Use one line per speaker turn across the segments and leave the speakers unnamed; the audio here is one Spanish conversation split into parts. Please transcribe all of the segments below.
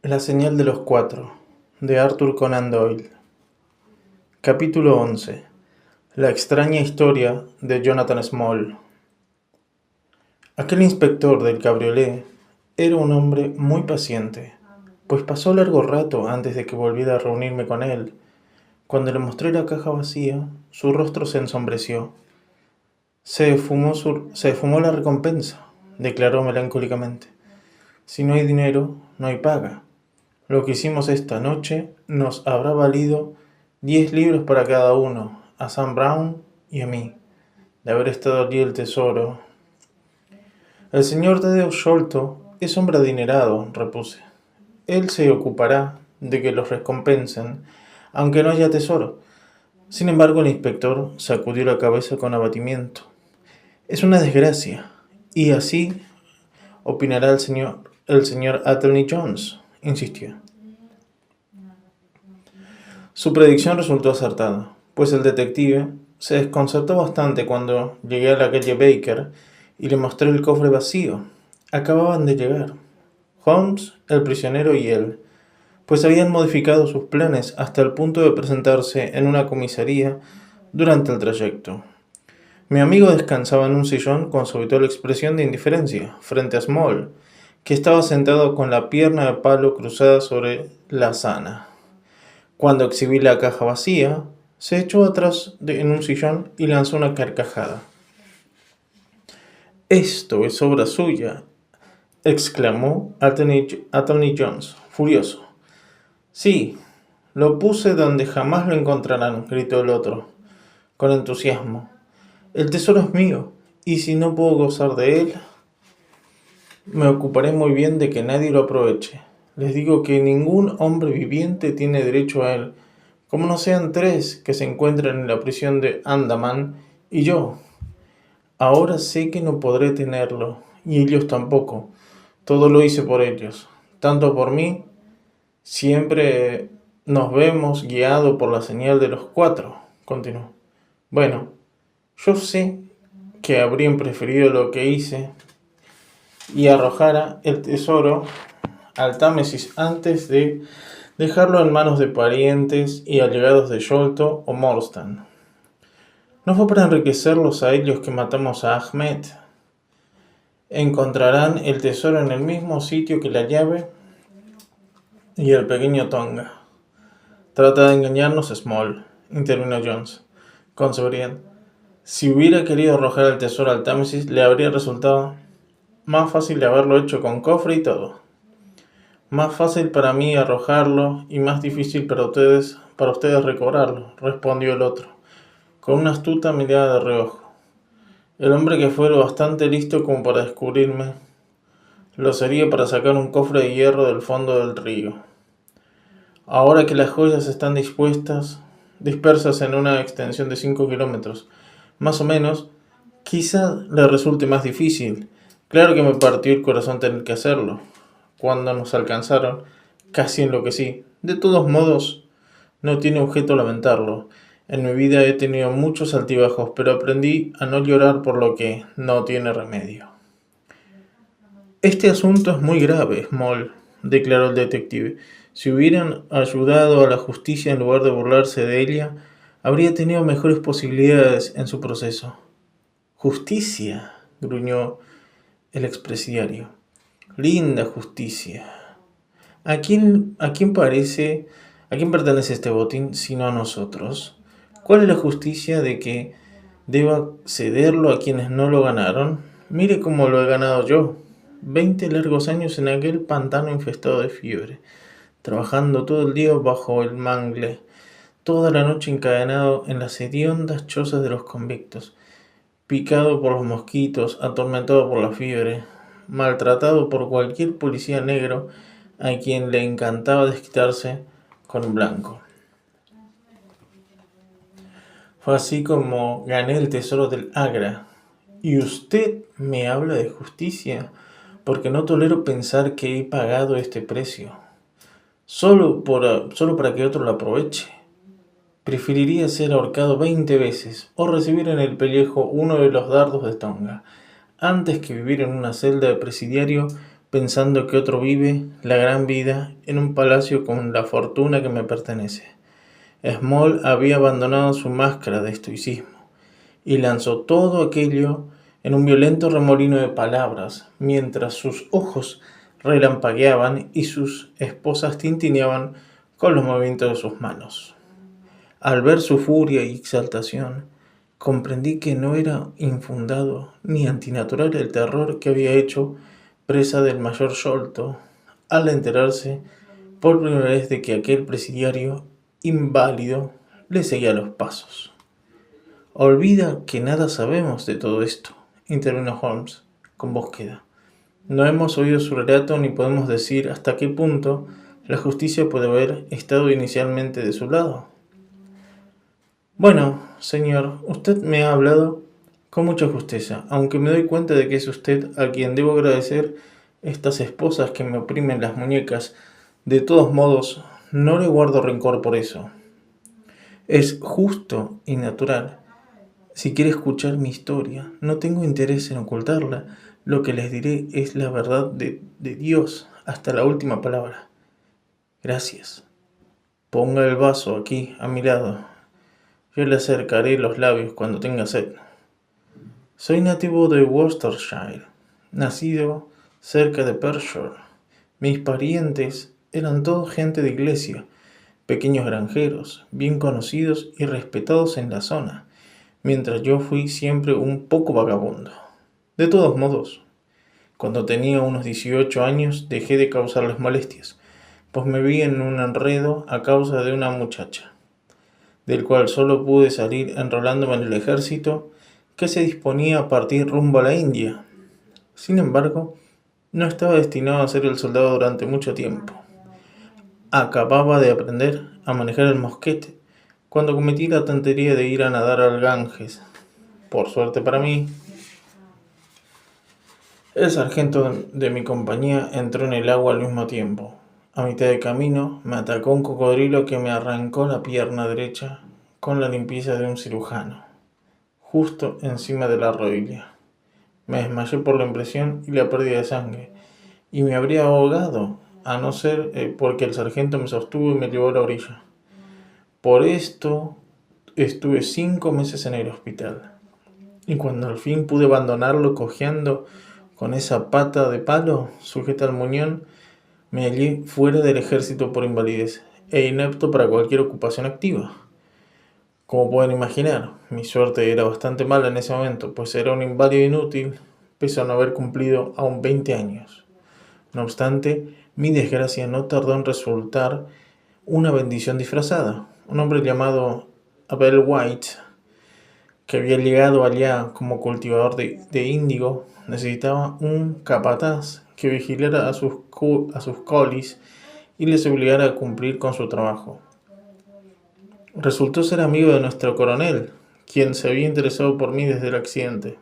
La señal de los cuatro, de Arthur Conan Doyle. Capítulo 11. La extraña historia de Jonathan Small. Aquel inspector del cabriolé era un hombre muy paciente, pues pasó largo rato antes de que volviera a reunirme con él. Cuando le mostré la caja vacía, su rostro se ensombreció. Se esfumó la recompensa, declaró melancólicamente. Si no hay dinero, no hay paga. Lo que hicimos esta noche nos habrá valido 10 libras para cada uno, a Sam Brown y a mí. De haber estado allí el tesoro. El señor Tadeusz Sholto es hombre adinerado, repuse. Él se ocupará de que los recompensen, aunque no haya tesoro. Sin embargo, el inspector sacudió la cabeza con abatimiento. Es una desgracia, y así opinará el señor Athelney Jones, insistió. Su predicción resultó acertada, pues el detective se desconcertó bastante cuando llegué a la calle Baker y le mostré el cofre vacío. Acababan de llegar Holmes, el prisionero y él, pues habían modificado sus planes hasta el punto de presentarse en una comisaría durante el trayecto. Mi amigo descansaba en un sillón con su habitual expresión de indiferencia, frente a Small, que estaba sentado con la pierna de palo cruzada sobre la sana. Cuando exhibí la caja vacía, se echó atrás en un sillón y lanzó una carcajada. «Esto es obra suya», exclamó Athelney Jones, furioso. «Sí, lo puse donde jamás lo encontrarán», gritó el otro, con entusiasmo. «El tesoro es mío, y si no puedo gozar de él, me ocuparé muy bien de que nadie lo aproveche. Les digo que ningún hombre viviente tiene derecho a él, como no sean 3 que se encuentran en la prisión de Andaman y yo. Ahora sé que no podré tenerlo, y ellos tampoco. Todo lo hice por ellos, tanto por mí. Siempre nos vemos guiado por la señal de los 4, continuó. Bueno, yo sé que habrían preferido lo que hice y arrojara el tesoro al Támesis antes de dejarlo en manos de parientes y allegados de Sholto o Morstan. No fue para enriquecerlos a ellos que matamos a Ahmed. Encontrarán el tesoro en el mismo sitio que la llave y el pequeño Tonga. Trata de engañarnos, Small, intervino Jones, con seguridad. Si hubiera querido arrojar el tesoro al Támesis, le habría resultado más fácil de haberlo hecho con cofre y todo. Más fácil para mí arrojarlo y más difícil para ustedes recobrarlo, respondió el otro, con una astuta mirada de reojo. El hombre que fue lo bastante listo como para descubrirme, lo sería para sacar un cofre de hierro del fondo del río. Ahora que las joyas están dispersas en una extensión de 5 kilómetros, más o menos, quizá le resulte más difícil. Claro que me partió el corazón tener que hacerlo. Cuando nos alcanzaron, casi enloquecí. De todos modos, no tiene objeto lamentarlo. En mi vida he tenido muchos altibajos, pero aprendí a no llorar por lo que no tiene remedio. Este asunto es muy grave, Small, declaró el detective. Si hubieran ayudado a la justicia en lugar de burlarse de ella, habría tenido mejores posibilidades en su proceso. «Justicia», gruñó el expresidiario. «Linda justicia. ¿A quién pertenece este botín sino a nosotros? ¿Cuál es la justicia de que deba cederlo a quienes no lo ganaron? Mire cómo lo he ganado yo. 20 largos años en aquel pantano infestado de fiebre, trabajando todo el día bajo el mangle, toda la noche encadenado en las hediondas chozas de los convictos, picado por los mosquitos, atormentado por la fiebre, maltratado por cualquier policía negro a quien le encantaba desquitarse con un blanco. Fue así como gané el tesoro del Agra. ¿Y usted me habla de justicia? Porque no tolero pensar que he pagado este precio, solo para que otro lo aproveche. Preferiría ser ahorcado 20 veces o recibir en el pellejo uno de los dardos de Tonga, antes que vivir en una celda de presidiario pensando que otro vive la gran vida en un palacio con la fortuna que me pertenece. Small había abandonado su máscara de estoicismo y lanzó todo aquello en un violento remolino de palabras, mientras sus ojos relampagueaban y sus esposas tintineaban con los movimientos de sus manos. Al ver su furia y exaltación, comprendí que no era infundado ni antinatural el terror que había hecho presa del mayor Sholto al enterarse por primera vez de que aquel presidiario inválido le seguía los pasos. Olvida que nada sabemos de todo esto, intervino Holmes con voz queda. No hemos oído su relato ni podemos decir hasta qué punto la justicia puede haber estado inicialmente de su lado. Bueno, señor, usted me ha hablado con mucha justeza, aunque me doy cuenta de que es usted a quien debo agradecer estas esposas que me oprimen las muñecas. De todos modos, no le guardo rencor por eso. Es justo y natural. Si quiere escuchar mi historia, no tengo interés en ocultarla. Lo que les diré es la verdad de Dios hasta la última palabra. Gracias. Ponga el vaso aquí, a mi lado. Yo le acercaré los labios cuando tenga sed. Soy nativo de Worcestershire, nacido cerca de Perthshire. Mis parientes eran todos gente de iglesia, pequeños granjeros, bien conocidos y respetados en la zona, mientras yo fui siempre un poco vagabundo. De todos modos, cuando tenía unos 18 años dejé de causarles molestias, pues me vi en un enredo a causa de una muchacha, del cual solo pude salir enrolándome en el ejército que se disponía a partir rumbo a la India. Sin embargo, no estaba destinado a ser el soldado durante mucho tiempo. Acababa de aprender a manejar el mosquete cuando cometí la tontería de ir a nadar al Ganges. Por suerte para mí, el sargento de mi compañía entró en el agua al mismo tiempo. A mitad de camino me atacó un cocodrilo que me arrancó la pierna derecha con la limpieza de un cirujano, justo encima de la rodilla. Me desmayé por la impresión y la pérdida de sangre, y me habría ahogado, a no ser porque el sargento me sostuvo y me llevó a la orilla. Por esto estuve 5 meses en el hospital, y cuando al fin pude abandonarlo cojeando con esa pata de palo sujeta al muñón, me hallé fuera del ejército por invalidez e inepto para cualquier ocupación activa. Como pueden imaginar, mi suerte era bastante mala en ese momento, pues era un inválido inútil, pese a no haber cumplido aún 20 años. No obstante, mi desgracia no tardó en resultar una bendición disfrazada. Un hombre llamado Abel White, que había llegado allá como cultivador de índigo, necesitaba un capataz que vigilara a sus colis y les obligara a cumplir con su trabajo. Resultó ser amigo de nuestro coronel, quien se había interesado por mí desde el accidente.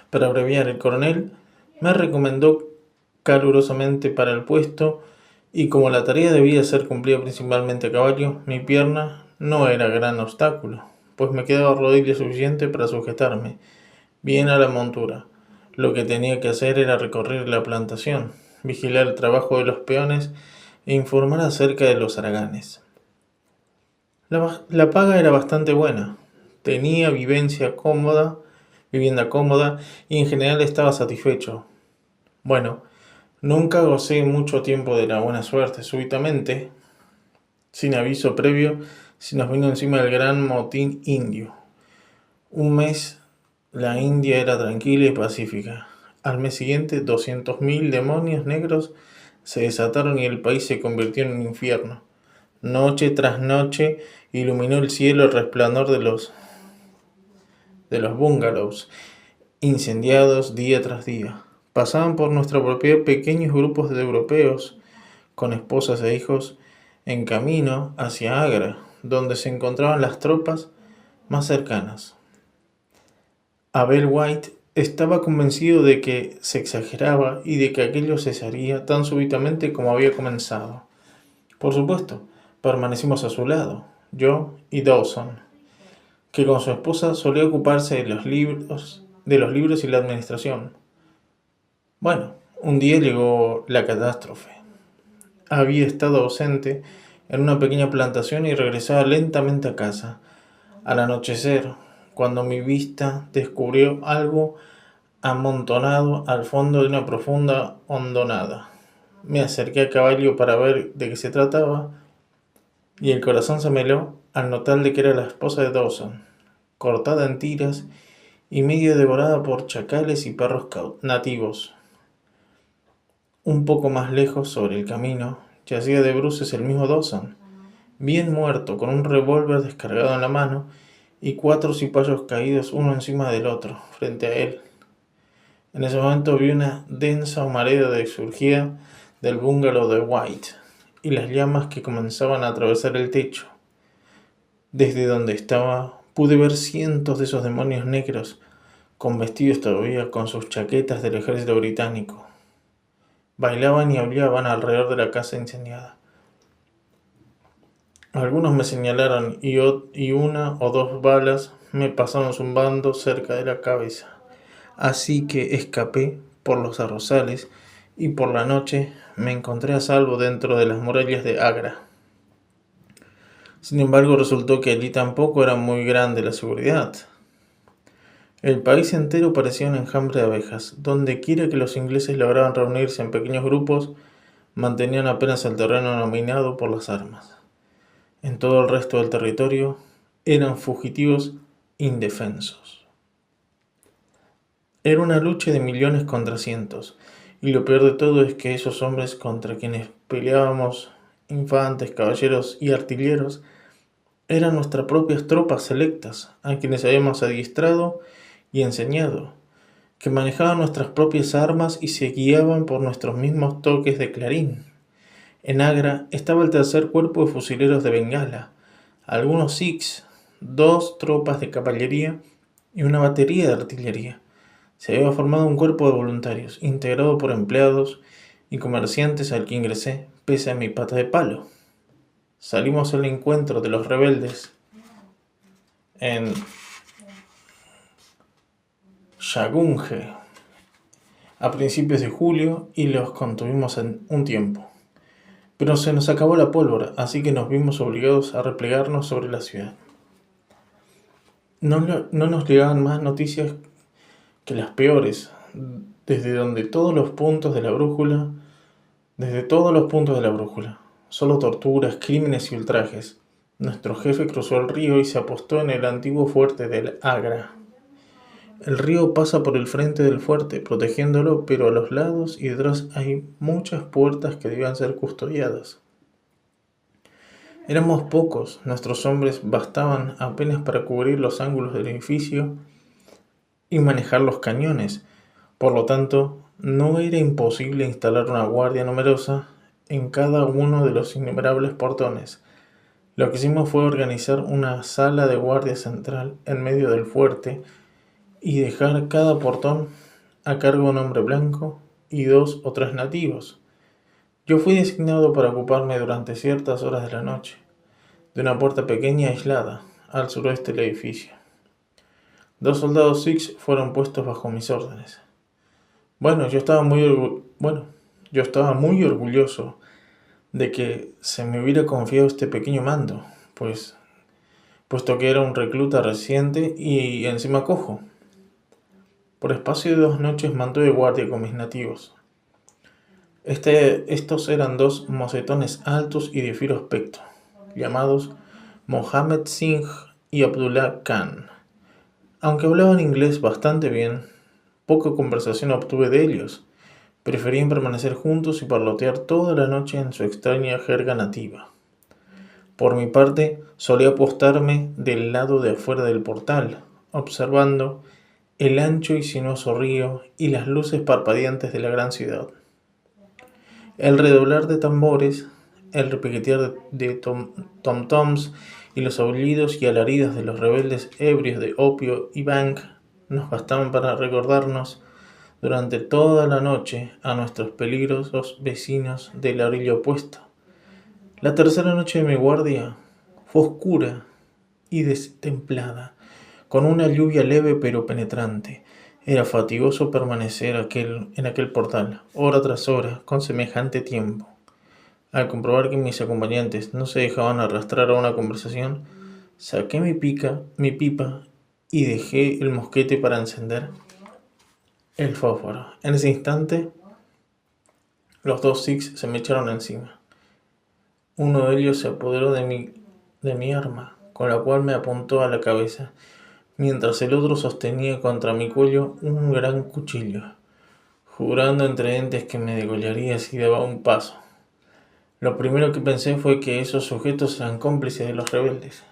Para abreviar, el coronel me recomendó calurosamente para el puesto, y como la tarea debía ser cumplida principalmente a caballo, mi pierna no era gran obstáculo, pues me quedaba rodilla suficiente para sujetarme bien a la montura. Lo que tenía que hacer era recorrer la plantación, vigilar el trabajo de los peones e informar acerca de los haraganes. La paga era bastante buena, tenía vivienda cómoda y en general estaba satisfecho. Bueno, nunca gocé mucho tiempo de la buena suerte. Súbitamente, sin aviso previo, se nos vino encima el gran motín indio. Un mes la India era tranquila y pacífica. Al mes siguiente, 200.000 demonios negros se desataron y el país se convirtió en un infierno. Noche tras noche iluminó el cielo el resplandor de los bungalows, incendiados día tras día. Pasaban por nuestra propiedad pequeños grupos de europeos con esposas e hijos en camino hacia Agra, donde se encontraban las tropas más cercanas. Abel White estaba convencido de que se exageraba y de que aquello cesaría tan súbitamente como había comenzado. Por supuesto, permanecimos a su lado, yo y Dawson, que con su esposa solía ocuparse de los libros y la administración. Bueno, Un día llegó la catástrofe. Había estado ausente en una pequeña plantación y regresaba lentamente a casa. Al anochecer, cuando mi vista descubrió algo amontonado al fondo de una profunda hondonada. Me acerqué a caballo para ver de qué se trataba, y el corazón se me heló al notar de que era la esposa de Dawson, cortada en tiras y medio devorada por chacales y perros nativos. Un poco más lejos, sobre el camino, yacía de bruces el mismo Dawson, bien muerto, con un revólver descargado en la mano y 4 cipayos caídos uno encima del otro, frente a él. En ese momento vi una densa humareda que surgía del bungalow de White y las llamas que comenzaban a atravesar el techo. Desde donde estaba pude ver cientos de esos demonios negros, con vestidos todavía con sus chaquetas del ejército británico. Bailaban y aullaban alrededor de la casa incendiada. Algunos me señalaron y una o dos balas me pasaron zumbando cerca de la cabeza. Así que escapé por los arrozales y por la noche me encontré a salvo dentro de las murallas de Agra. Sin embargo, resultó que allí tampoco era muy grande la seguridad. El país entero parecía un enjambre de abejas. Donde quiera que los ingleses lograban reunirse en pequeños grupos, mantenían apenas el terreno dominado por las armas. En todo el resto del territorio eran fugitivos indefensos. Era una lucha de millones contra cientos, y lo peor de todo es que esos hombres contra quienes peleábamos, infantes, caballeros y artilleros, eran nuestras propias tropas selectas, a quienes habíamos adiestrado y enseñado, que manejaban nuestras propias armas y se guiaban por nuestros mismos toques de clarín. En Agra estaba el tercer cuerpo de fusileros de Bengala, algunos sikhs, 2 tropas de caballería y una batería de artillería. Se había formado un cuerpo de voluntarios, integrado por empleados y comerciantes al que ingresé, pese a mi pata de palo. Salimos al encuentro de los rebeldes en Shagunje a principios de julio y los contuvimos en un tiempo. Pero se nos acabó la pólvora, así que nos vimos obligados a replegarnos sobre la ciudad. No nos llegaban más noticias que las peores, desde todos los puntos de la brújula, solo torturas, crímenes y ultrajes. Nuestro jefe cruzó el río y se apostó en el antiguo fuerte del Agra. El río pasa por el frente del fuerte, protegiéndolo, pero a los lados y detrás hay muchas puertas que debían ser custodiadas. Éramos pocos, nuestros hombres bastaban apenas para cubrir los ángulos del edificio y manejar los cañones. Por lo tanto, no era imposible instalar una guardia numerosa en cada uno de los innumerables portones. Lo que hicimos fue organizar una sala de guardia central en medio del fuerte y dejar cada portón a cargo de un hombre blanco y 2 o 3 nativos. Yo fui designado para ocuparme durante ciertas horas de la noche de una puerta pequeña aislada al suroeste del edificio. 2 soldados sikhs fueron puestos bajo mis órdenes. Yo estaba muy orgulloso de que se me hubiera confiado este pequeño mando, puesto que era un recluta reciente y encima cojo. Por espacio de 2 noches mantuve guardia con mis nativos. Estos eran 2 mocetones altos y de fiero aspecto, llamados Mohammed Singh y Abdullah Khan. Aunque hablaban inglés bastante bien, poca conversación obtuve de ellos. Preferían permanecer juntos y parlotear toda la noche en su extraña jerga nativa. Por mi parte, solía apostarme del lado de afuera del portal, observando el ancho y sinuoso río y las luces parpadeantes de la gran ciudad. El redoblar de tambores, el repiquetear de tom-toms y los aullidos y alaridos de los rebeldes ebrios de opio y bang nos bastaban para recordarnos durante toda la noche a nuestros peligrosos vecinos de la orilla opuesta. La tercera noche de mi guardia fue oscura y destemplada, con una lluvia leve pero penetrante, Era fatigoso permanecer en aquel portal, hora tras hora, con semejante tiempo. Al comprobar que mis acompañantes no se dejaban arrastrar a una conversación, saqué mi pipa y dejé el mosquete para encender el fósforo. En ese instante, los dos Sikhs se me echaron encima. Uno de ellos se apoderó de mi arma, con la cual me apuntó a la cabeza, mientras el otro sostenía contra mi cuello un gran cuchillo, jurando entre dientes que me degollaría si daba un paso. Lo primero que pensé fue que esos sujetos eran cómplices de los rebeldes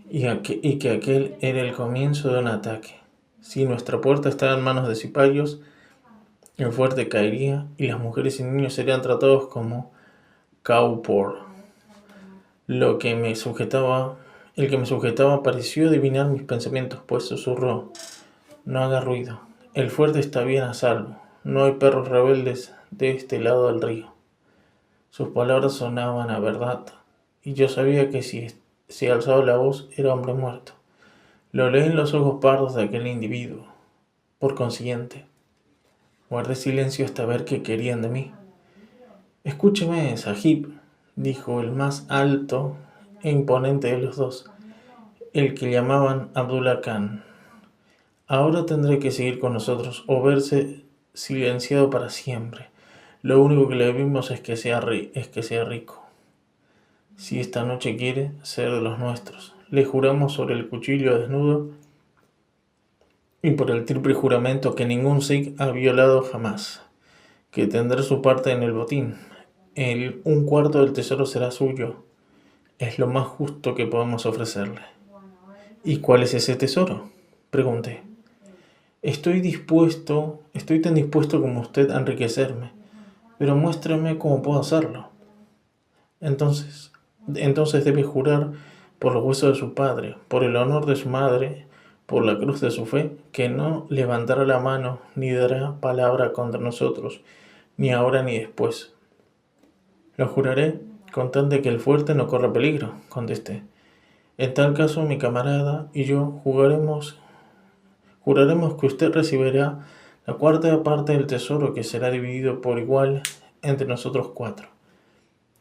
y que aquel era el comienzo de un ataque. Si nuestra puerta estaba en manos de cipayos, el fuerte caería y las mujeres y niños serían tratados como cowpor. El que me sujetaba pareció adivinar mis pensamientos, pues susurró: no haga ruido. El fuerte está bien a salvo. No hay perros rebeldes de este lado del río. Sus palabras sonaban a verdad, y yo sabía que si alzaba la voz era hombre muerto. Lo leí en los ojos pardos de aquel individuo. Por consiguiente, guardé silencio hasta ver qué querían de mí. Escúcheme, Sahib, dijo el más alto e imponente de los dos, el que llamaban Abdullah Khan. Ahora tendré que seguir con nosotros o verse silenciado para siempre. Lo único que le debemos es que sea rico. Si esta noche quiere ser de los nuestros, le juramos sobre el cuchillo desnudo y por el triple juramento que ningún Sikh ha violado jamás, que tendrá su parte en el botín. Un cuarto del tesoro será suyo. Es lo más justo que podemos ofrecerle. ¿Y cuál es ese tesoro?, pregunté. Estoy tan dispuesto como usted a enriquecerme, pero muéstrame cómo puedo hacerlo. Entonces debe jurar por los huesos de su padre, por el honor de su madre, por la cruz de su fe, que no levantará la mano ni dará palabra contra nosotros, ni ahora ni después. Lo juraré con tal de que el fuerte no corra peligro, contesté. En tal caso, mi camarada y yo juraremos que usted recibirá la cuarta parte del tesoro, que será dividido por igual entre nosotros 4.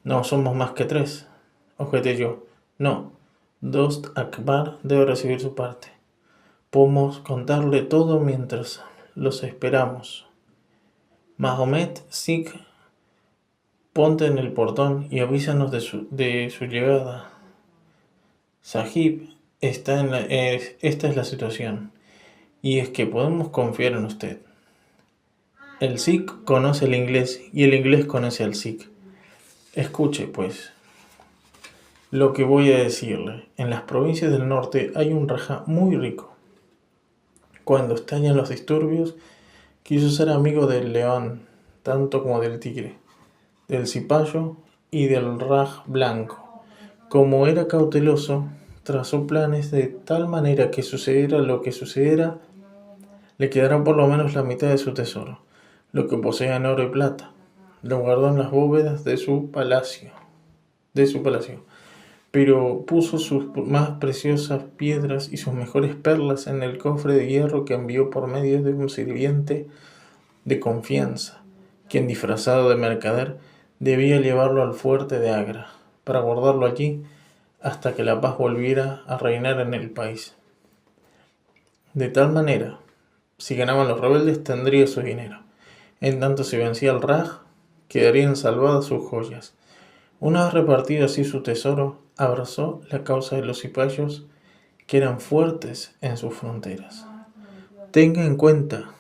No somos más que 3, objeté yo. No, Dost Akbar debe recibir su parte. Podemos contarle todo mientras los esperamos. Mahomet Sikh, ponte en el portón y avísanos de su llegada. Sahib, esta es la situación, y es que podemos confiar en usted. El Sikh conoce el inglés y el inglés conoce al Sikh. Escuche, pues, lo que voy a decirle. En las provincias del norte hay un raja muy rico. Cuando estallan los disturbios, quiso ser amigo del león, tanto como del tigre, del cipayo y del raj blanco. Como era cauteloso, trazó planes de tal manera que sucediera lo que sucediera, le quedará por lo menos la mitad de su tesoro, lo que posee en oro y plata. Lo guardó en las bóvedas de su palacio, pero puso sus más preciosas piedras y sus mejores perlas en el cofre de hierro que envió por medio de un sirviente de confianza, quien, disfrazado de mercader, debía llevarlo al fuerte de Agra, para guardarlo allí hasta que la paz volviera a reinar en el país. De tal manera, si ganaban los rebeldes, tendría su dinero. En tanto, si vencía el Raj, quedarían salvadas sus joyas. Una vez repartido así su tesoro, abrazó la causa de los cipayos, que eran fuertes en sus fronteras. Tenga en cuenta,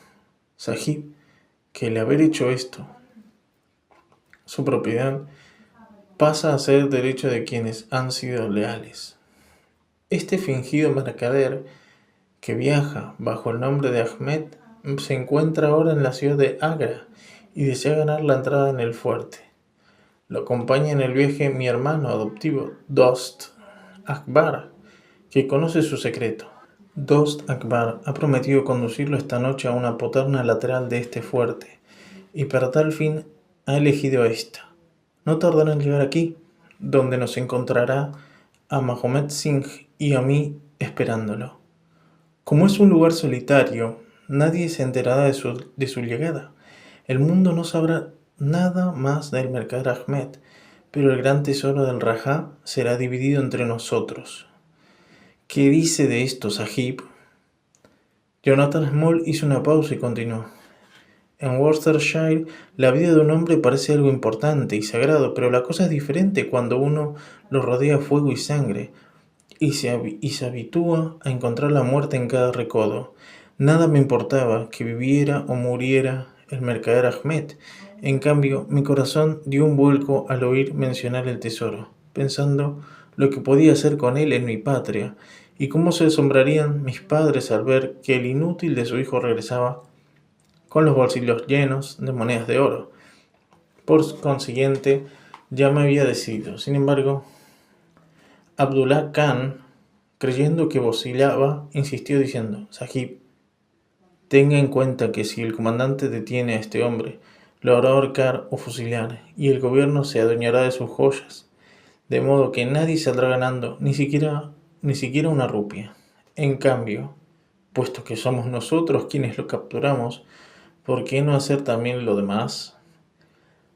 Sahib, que el haber hecho esto, su propiedad pasa a ser derecho de quienes han sido leales. Este fingido mercader, que viaja bajo el nombre de Ahmed, se encuentra ahora en la ciudad de Agra y desea ganar la entrada en el fuerte. Lo acompaña en el viaje mi hermano adoptivo, Dost Akbar, que conoce su secreto. Dost Akbar ha prometido conducirlo esta noche a una poterna lateral de este fuerte, y para tal fin ha elegido esta. No tardará en llegar aquí, donde nos encontrará a Mahomet Singh y a mí esperándolo. Como es un lugar solitario, nadie se enterará de su llegada. El mundo no sabrá nada más del mercader Ahmed, pero el gran tesoro del Rajá será dividido entre nosotros. ¿Qué dice de esto, Sahib? Jonathan Small hizo una pausa y continuó. En Worcestershire, la vida de un hombre parece algo importante y sagrado, pero la cosa es diferente cuando uno lo rodea fuego y sangre y se habitúa a encontrar la muerte en cada recodo. Nada me importaba que viviera o muriera el mercader Ahmed. En cambio, mi corazón dio un vuelco al oír mencionar el tesoro, pensando lo que podía hacer con él en mi patria, y cómo se asombrarían mis padres al ver que el inútil de su hijo regresaba con los bolsillos llenos de monedas de oro. Por consiguiente, ya me había decidido. Sin embargo, Abdullah Khan, creyendo que vacilaba, insistió diciendo: Sahib, tenga en cuenta que si el comandante detiene a este hombre, lo hará ahorcar o fusilar, y el gobierno se adueñará de sus joyas, de modo que nadie saldrá ganando, ni siquiera una rupia. En cambio, puesto que somos nosotros quienes lo capturamos, ¿por qué no hacer también lo demás?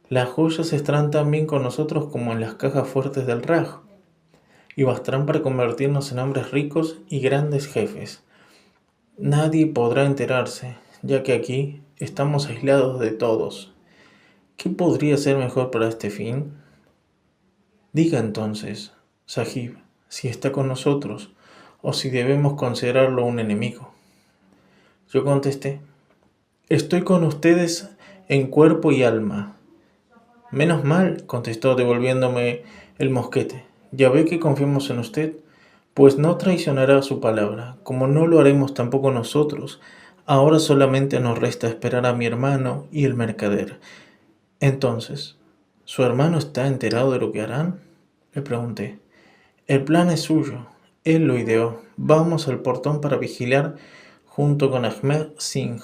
Las joyas estarán tan bien con nosotros como en las cajas fuertes del Raj, y bastarán para convertirnos en hombres ricos y grandes jefes. Nadie podrá enterarse, ya que aquí estamos aislados de todos. ¿Qué podría ser mejor para este fin? Diga entonces, Sahib, si está con nosotros o si debemos considerarlo un enemigo. Yo contesté: estoy con ustedes en cuerpo y alma. Menos mal, contestó devolviéndome el mosquete. Ya ve que confiamos en usted, pues no traicionará su palabra, como no lo haremos tampoco nosotros. Ahora solamente nos resta esperar a mi hermano y el mercader. Entonces, ¿su hermano está enterado de lo que harán?, le pregunté. El plan es suyo, él lo ideó. Vamos al portón para vigilar junto con Ahmed Singh.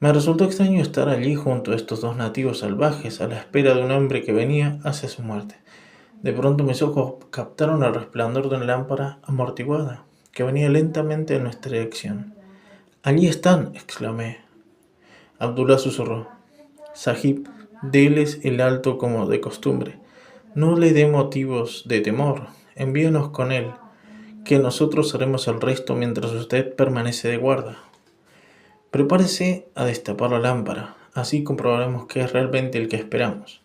Me resultó extraño estar allí junto a estos dos nativos salvajes, a la espera de un hombre que venía hacia su muerte. De pronto mis ojos captaron el resplandor de una lámpara amortiguada que venía lentamente en nuestra dirección. «Allí están», exclamé. Abdullah susurró: «Sahib, déles el alto como de costumbre. No le dé motivos de temor. Envíenos con él, que nosotros haremos el resto mientras usted permanece de guardia. Prepárese a destapar la lámpara, así comprobaremos que es realmente el que esperamos».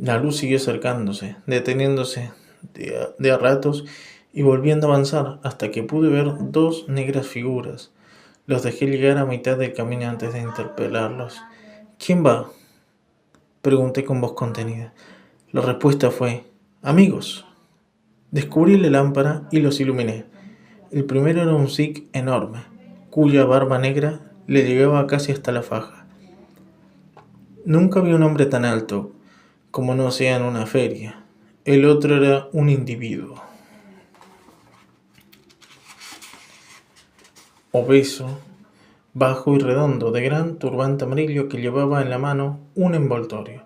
La luz siguió acercándose, deteniéndose de a ratos y volviendo a avanzar hasta que pude ver dos negras figuras. Los dejé llegar a mitad del camino antes de interpelarlos. «¿Quién va?», pregunté con voz contenida. La respuesta fue: «Amigos». Descubrí la lámpara y los iluminé. El primero era un sikh enorme, cuya barba negra le llegaba casi hasta la faja. Nunca vi un hombre tan alto, como no sea en una feria. El otro era un individuo obeso, bajo y redondo, de gran turbante amarillo, que llevaba en la mano un envoltorio.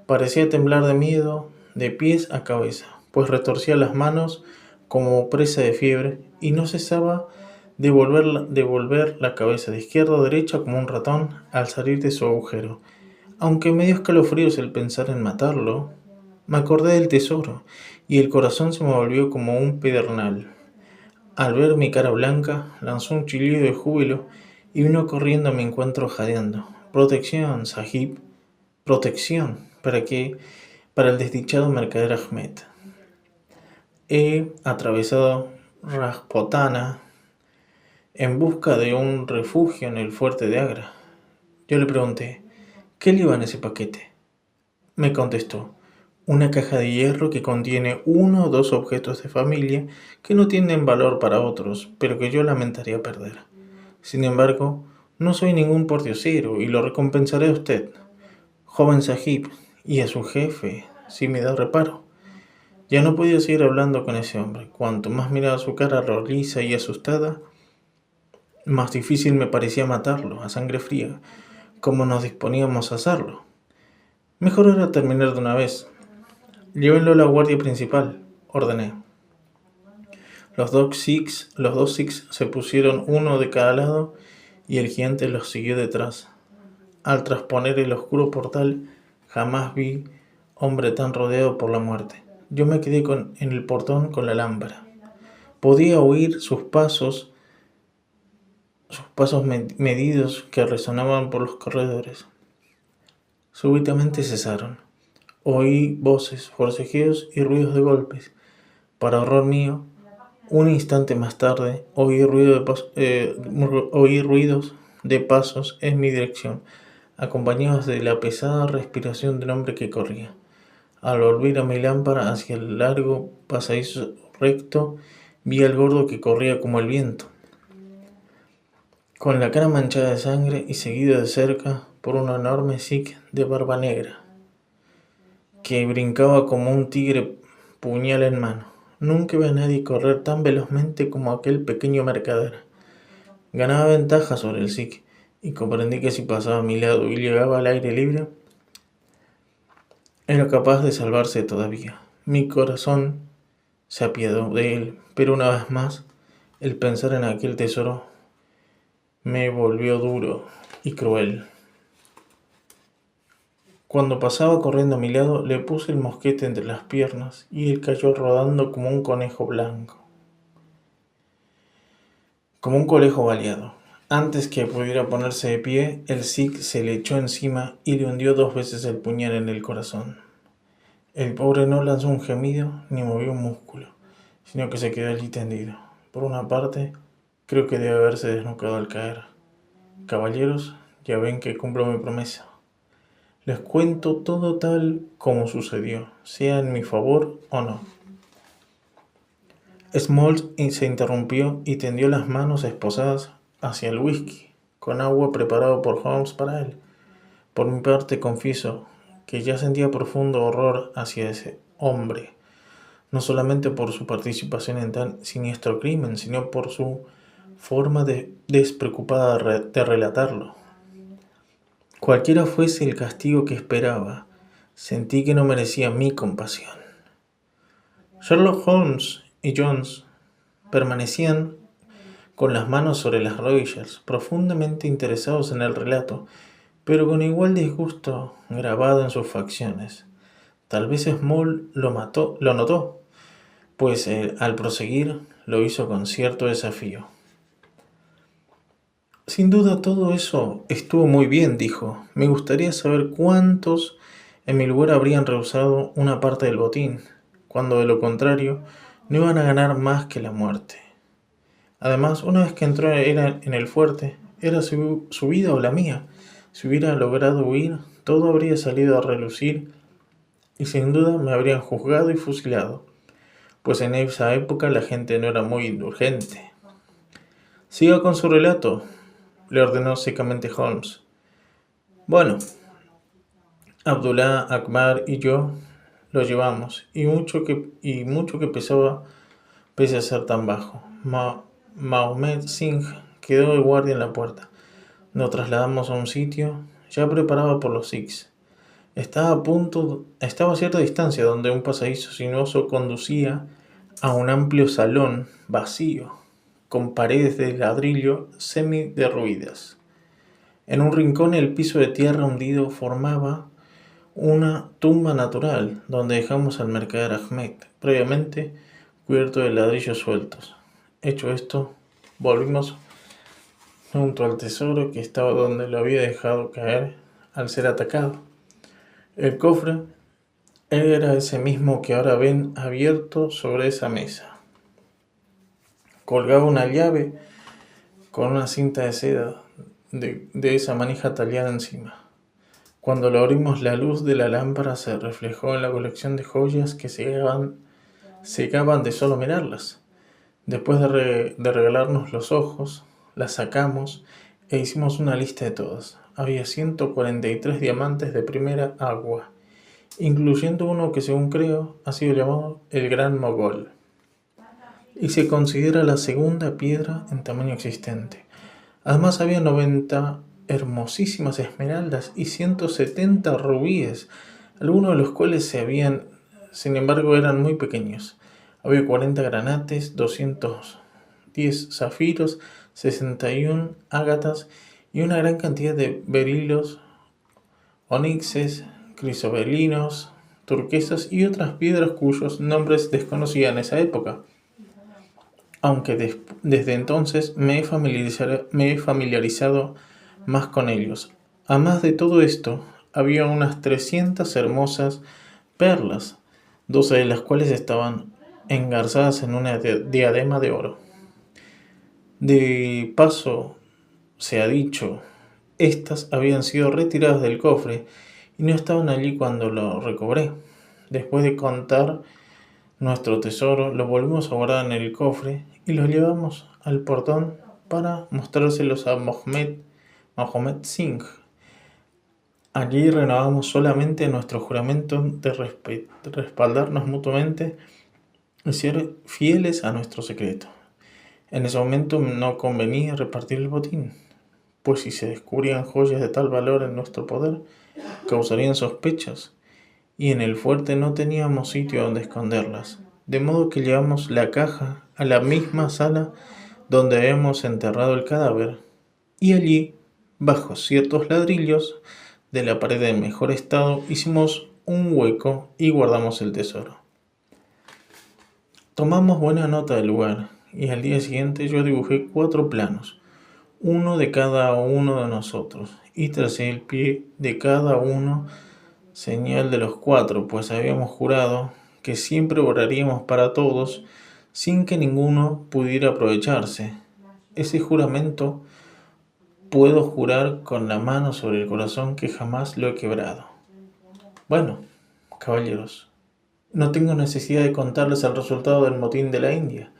Parecía temblar de miedo de pies a cabeza, pues retorcía las manos como presa de fiebre y no cesaba de volver la cabeza de izquierda a derecha como un ratón al salir de su agujero. Aunque me dio escalofríos el pensar en matarlo, me acordé del tesoro y el corazón se me volvió como un pedernal. Al ver mi cara blanca, lanzó un chillido de júbilo y vino corriendo a mi encuentro jadeando: «Protección, Sahib, protección». ¿Para qué? Para el desdichado mercader Ahmed. He atravesado Rajputana en busca de un refugio en el fuerte de Agra. Yo le pregunté: «¿Qué lleva en ese paquete?». Me contestó: «Una caja de hierro que contiene 1 o 2 objetos de familia que no tienen valor para otros, pero que yo lamentaría perder. Sin embargo, no soy ningún pordiosero y lo recompensaré a usted, joven Sahib, y a su jefe, si me da reparo». Ya no podía seguir hablando con ese hombre. Cuanto más miraba su cara roliza y asustada, más difícil me parecía matarlo a sangre fría, como nos disponíamos a hacerlo. Mejor era terminar de una vez. «Llévenlo a la guardia principal», ordené. Los dos Sikhs se pusieron uno de cada lado y el gigante los siguió detrás. Al trasponer el oscuro portal, jamás vi hombre tan rodeado por la muerte. Yo me quedé en el portón con la lámpara. Podía oír sus pasos medidos que resonaban por los corredores. Súbitamente cesaron. Oí voces, forcejeos y ruidos de golpes. Para horror mío, un instante más tarde, oí ruidos de pasos en mi dirección, acompañados de la pesada respiración del hombre que corría. Al volver a mi lámpara hacia el largo pasadizo recto, vi al gordo que corría como el viento, con la cara manchada de sangre y seguido de cerca por un enorme sikh de barba negra, que brincaba como un tigre puñal en mano. Nunca vi a nadie correr tan velozmente como aquel pequeño mercader. Ganaba ventaja sobre el sikh, y comprendí que si pasaba a mi lado y llegaba al aire libre, era capaz de salvarse todavía. Mi corazón se apiadó de él, pero una vez más, el pensar en aquel tesoro me volvió duro y cruel. Cuando pasaba corriendo a mi lado, le puse el mosquete entre las piernas y él cayó rodando como un conejo blanco, como un conejo baleado. Antes que pudiera ponerse de pie, el sikh se le echó encima y le hundió 2 veces el puñal en el corazón. El pobre no lanzó un gemido ni movió un músculo, sino que se quedó allí tendido. Por una parte, creo que debe haberse desnucado al caer. Caballeros, ya ven que cumplo mi promesa. Les cuento todo tal como sucedió, sea en mi favor o no. Smalls se interrumpió y tendió las manos esposadas hacia el whisky, con agua preparado por Holmes para él. Por mi parte confieso que ya sentía profundo horror hacia ese hombre, no solamente por su participación en tan siniestro crimen, sino por su forma despreocupada de relatarlo. Cualquiera fuese el castigo que esperaba, sentí que no merecía mi compasión. Sherlock Holmes y Jones permanecían con las manos sobre las rodillas, profundamente interesados en el relato, pero con igual disgusto grabado en sus facciones. Tal vez Small lo notó, pues al proseguir lo hizo con cierto desafío. Sin duda todo eso estuvo muy bien, dijo. Me gustaría saber cuántos en mi lugar habrían rehusado una parte del botín, cuando de lo contrario no iban a ganar más que la muerte. Además, una vez que entró en el fuerte, era su vida o la mía. Si hubiera logrado huir, todo habría salido a relucir y sin duda me habrían juzgado y fusilado, pues en esa época la gente no era muy indulgente. Siga con su relato, le ordenó secamente Holmes. Bueno, Abdullah, Akbar y yo lo llevamos, y mucho que pesaba pese a ser tan bajo. Mahomet Singh quedó de guardia en la puerta. Nos trasladamos a un sitio ya preparado por los Sikhs. Estaba a cierta distancia, donde un pasadizo sinuoso conducía a un amplio salón vacío, con paredes de ladrillo semi-derruidas. En un rincón el piso de tierra hundido formaba una tumba natural, donde dejamos al mercader Ahmed, previamente cubierto de ladrillos sueltos. Hecho esto, volvimos junto al tesoro que estaba donde lo había dejado caer al ser atacado. El cofre era ese mismo que ahora ven abierto sobre esa mesa. Colgaba una llave con una cinta de seda de esa manija tallada encima. Cuando lo abrimos, la luz de la lámpara se reflejó en la colección de joyas que cegaban de solo mirarlas. Después de regalarnos los ojos, las sacamos e hicimos una lista de todas. Había 143 diamantes de primera agua, incluyendo uno que, según creo, ha sido llamado el Gran Mogol, y se considera la segunda piedra en tamaño existente. Además había 90 hermosísimas esmeraldas y 170 rubíes, algunos de los cuales sin embargo, eran muy pequeños. Había 40 granates, 210 zafiros, 61 ágatas y una gran cantidad de berilos, onixes, crisobelinos, turquesas y otras piedras cuyos nombres desconocía en esa época, aunque desde entonces me he familiarizado más con ellos. Además de todo esto, había unas 300 hermosas perlas, 12 de las cuales estaban engarzadas en una diadema de oro. De paso, se ha dicho, estas habían sido retiradas del cofre y no estaban allí cuando lo recobré. Después de contar nuestro tesoro, lo volvimos a guardar en el cofre y lo llevamos al portón para mostrárselos a Mohammed Singh. Allí renovamos solamente nuestro juramento de respaldarnos mutuamente y ser fieles a nuestro secreto. En ese momento no convenía repartir el botín, pues si se descubrían joyas de tal valor en nuestro poder, causarían sospechas, y en el fuerte no teníamos sitio donde esconderlas, de modo que llevamos la caja a la misma sala donde habíamos enterrado el cadáver, y allí, bajo ciertos ladrillos de la pared en mejor estado, hicimos un hueco y guardamos el tesoro. Tomamos buena nota del lugar, y al día siguiente yo dibujé 4 planos, uno de cada uno de nosotros, y tracé el pie de cada uno, señal de los 4, pues habíamos jurado que siempre obraríamos para todos sin que ninguno pudiera aprovecharse. Ese juramento puedo jurar con la mano sobre el corazón que jamás lo he quebrado. Bueno, caballeros, no tengo necesidad de contarles el resultado del motín de la India.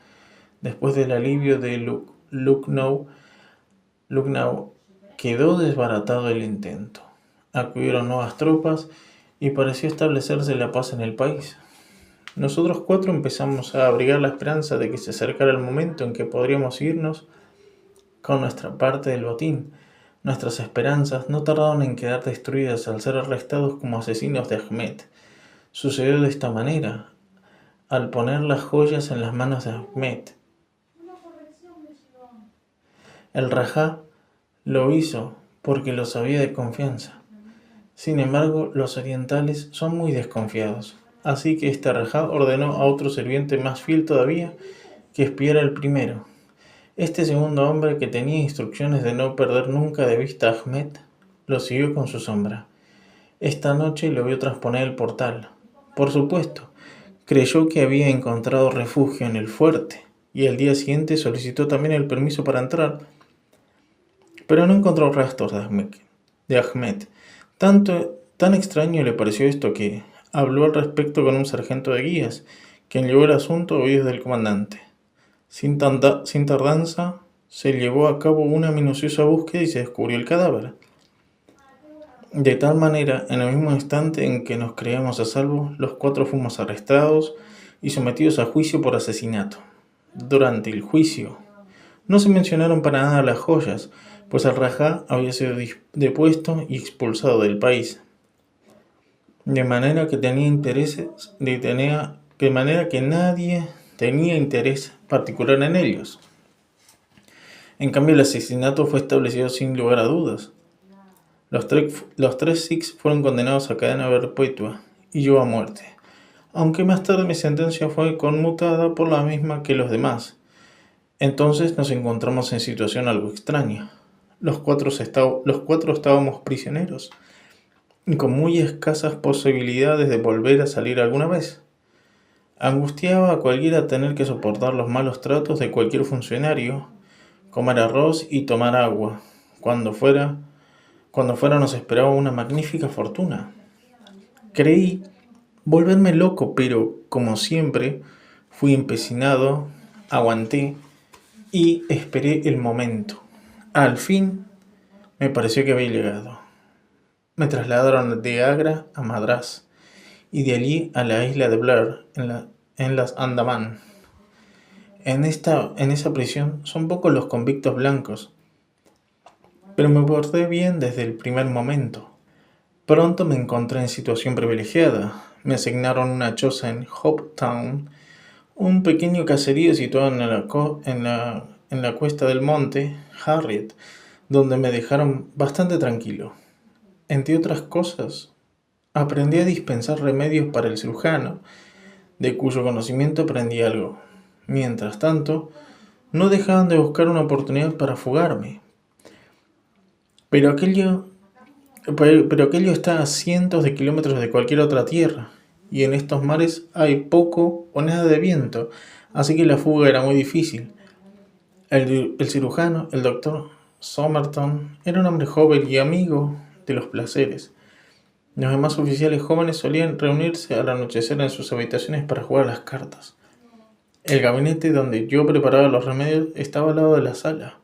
Después del alivio de Lucknow quedó desbaratado el intento. Acudieron nuevas tropas y pareció establecerse la paz en el país. Nosotros 4 empezamos a abrigar la esperanza de que se acercara el momento en que podríamos irnos con nuestra parte del botín. Nuestras esperanzas no tardaron en quedar destruidas al ser arrestados como asesinos de Ahmed. Sucedió de esta manera. Al poner las joyas en las manos de Ahmed, el Rajá lo hizo porque lo sabía de confianza. Sin embargo, los orientales son muy desconfiados, así que este Rajá ordenó a otro sirviente más fiel todavía que espiara al primero. Este segundo hombre, que tenía instrucciones de no perder nunca de vista a Ahmed, lo siguió con su sombra. Esta noche lo vio trasponer el portal. Por supuesto, creyó que había encontrado refugio en el fuerte, y al día siguiente solicitó también el permiso para entrar, pero no encontró rastros de Ahmed. Tan extraño le pareció esto que habló al respecto con un sargento de guías, quien llevó el asunto a oídos del comandante. Sin tardanza, se llevó a cabo una minuciosa búsqueda y se descubrió el cadáver. De tal manera, en el mismo instante en que nos creíamos a salvo, los 4 fuimos arrestados y sometidos a juicio por asesinato. Durante el juicio, no se mencionaron para nada las joyas, pues el Rajá había sido depuesto y expulsado del país. De manera que nadie tenía interés particular en ellos. En cambio, el asesinato fue establecido sin lugar a dudas. Los 3 Sikhs fueron condenados a cadena perpetua y yo a muerte, aunque más tarde mi sentencia fue conmutada por la misma que los demás. Entonces nos encontramos en situación algo extraña. Los cuatro estábamos prisioneros y con muy escasas posibilidades de volver a salir alguna vez. Angustiaba a cualquiera tener que soportar los malos tratos de cualquier funcionario, comer arroz y tomar agua. Cuando fuera nos esperaba una magnífica fortuna. Creí volverme loco, pero como siempre fui empecinado, aguanté y esperé el momento. Al fin me pareció que había llegado. Me trasladaron de Agra a Madrás y de allí a la isla de Blair, en las Andamán. En esa prisión son pocos los convictos blancos, pero me porté bien desde el primer momento. Pronto me encontré en situación privilegiada. Me asignaron una choza en Hope Town, un pequeño caserío situado en la cuesta del monte Harriet, donde me dejaron bastante tranquilo. Entre otras cosas, aprendí a dispensar remedios para el cirujano, de cuyo conocimiento aprendí algo. Mientras tanto, no dejaban de buscar una oportunidad para fugarme. Pero aquello está a cientos de kilómetros de cualquier otra tierra, y en estos mares hay poco o nada de viento, así que la fuga era muy difícil. El cirujano, el doctor Somerton, era un hombre joven y amigo de los placeres. Los demás oficiales jóvenes solían reunirse al anochecer en sus habitaciones para jugar a las cartas. El gabinete donde yo preparaba los remedios estaba al lado de la sala,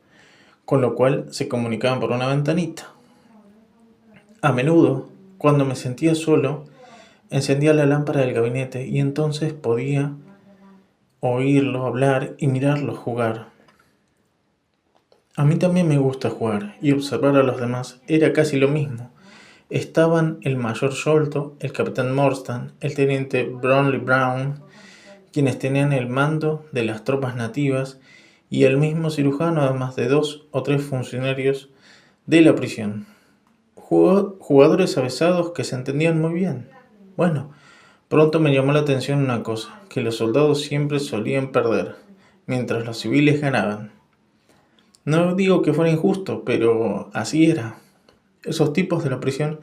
con lo cual se comunicaban por una ventanita. A menudo, cuando me sentía solo, encendía la lámpara del gabinete y entonces podía oírlo hablar y mirarlo jugar. A mí también me gusta jugar y observar a los demás era casi lo mismo. Estaban el mayor Sholto, el capitán Morstan, el teniente Brownlee Brown, quienes tenían el mando de las tropas nativas, y el mismo cirujano, además de 2 o 3 funcionarios de la prisión. Jugadores avesados que se entendían muy bien. Bueno, pronto me llamó la atención una cosa, que los soldados siempre solían perder, mientras los civiles ganaban. No digo que fuera injusto, pero así era. Esos tipos de la prisión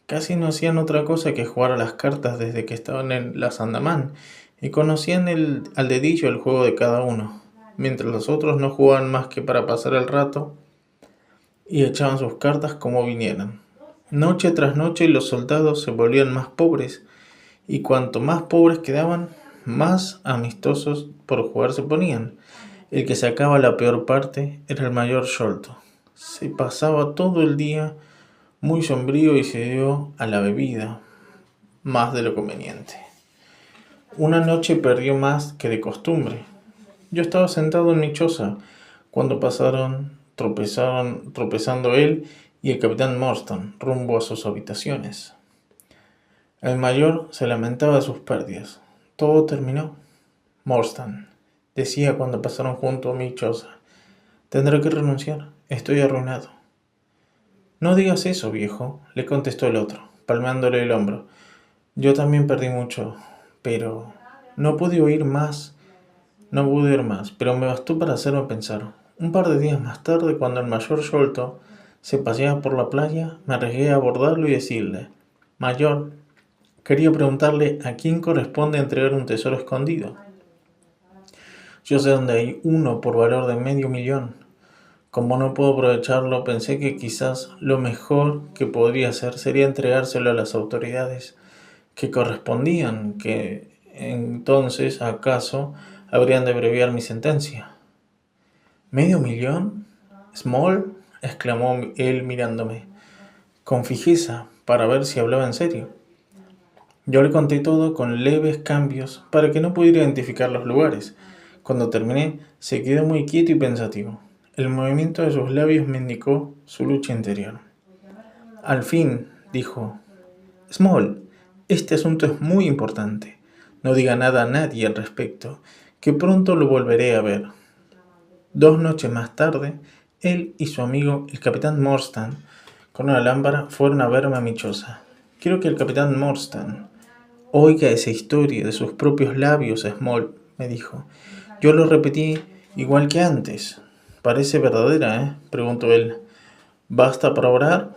casi no hacían otra cosa que jugar a las cartas desde que estaban en las Andamán, y conocían al dedillo el juego de cada uno, mientras los otros no jugaban más que para pasar el rato y echaban sus cartas como vinieran. Noche tras noche los soldados se volvían más pobres, y cuanto más pobres quedaban, más amistosos por jugar se ponían. El que sacaba la peor parte era el mayor Sholto. Se pasaba todo el día muy sombrío y se dio a la bebida, más de lo conveniente. Una noche perdió más que de costumbre. Yo estaba sentado en mi choza cuando tropezando él y el capitán Morstan rumbo a sus habitaciones. El mayor se lamentaba de sus pérdidas. Todo terminó. Morstan decía cuando pasaron junto a mi choza: tendré que renunciar, estoy arruinado. No digas eso, viejo, le contestó el otro, palmándole el hombro. Yo también perdí mucho, pero no pude oír más. No pude oír más, pero me bastó para hacerme pensar. Un par de días más tarde, cuando el mayor Sholto se paseaba por la playa, me arriesgué a abordarlo y decirle: Mayor, quería preguntarle a quién corresponde entregar un tesoro escondido. Yo sé dónde hay uno por valor de $500,000. Como no puedo aprovecharlo, pensé que quizás lo mejor que podría hacer sería entregárselo a las autoridades que correspondían, que entonces, acaso, habrían de abreviar mi sentencia. ¿$500,000? ¿Small? Exclamó él mirándome con fijeza para ver si hablaba en serio. Yo le conté todo con leves cambios para que no pudiera identificar los lugares. Cuando terminé, se quedó muy quieto y pensativo. El movimiento de sus labios me indicó su lucha interior. Al fin, dijo: Small, este asunto es muy importante. No diga nada a nadie al respecto, que pronto lo volveré a ver. 2 noches más tarde, él y su amigo, el capitán Morstan, con una lámpara, fueron a verme a mi choza. Quiero que el capitán Morstan oiga esa historia de sus propios labios, Small, me dijo. Yo lo repetí igual que antes. Parece verdadera, preguntó él. ¿Basta para orar?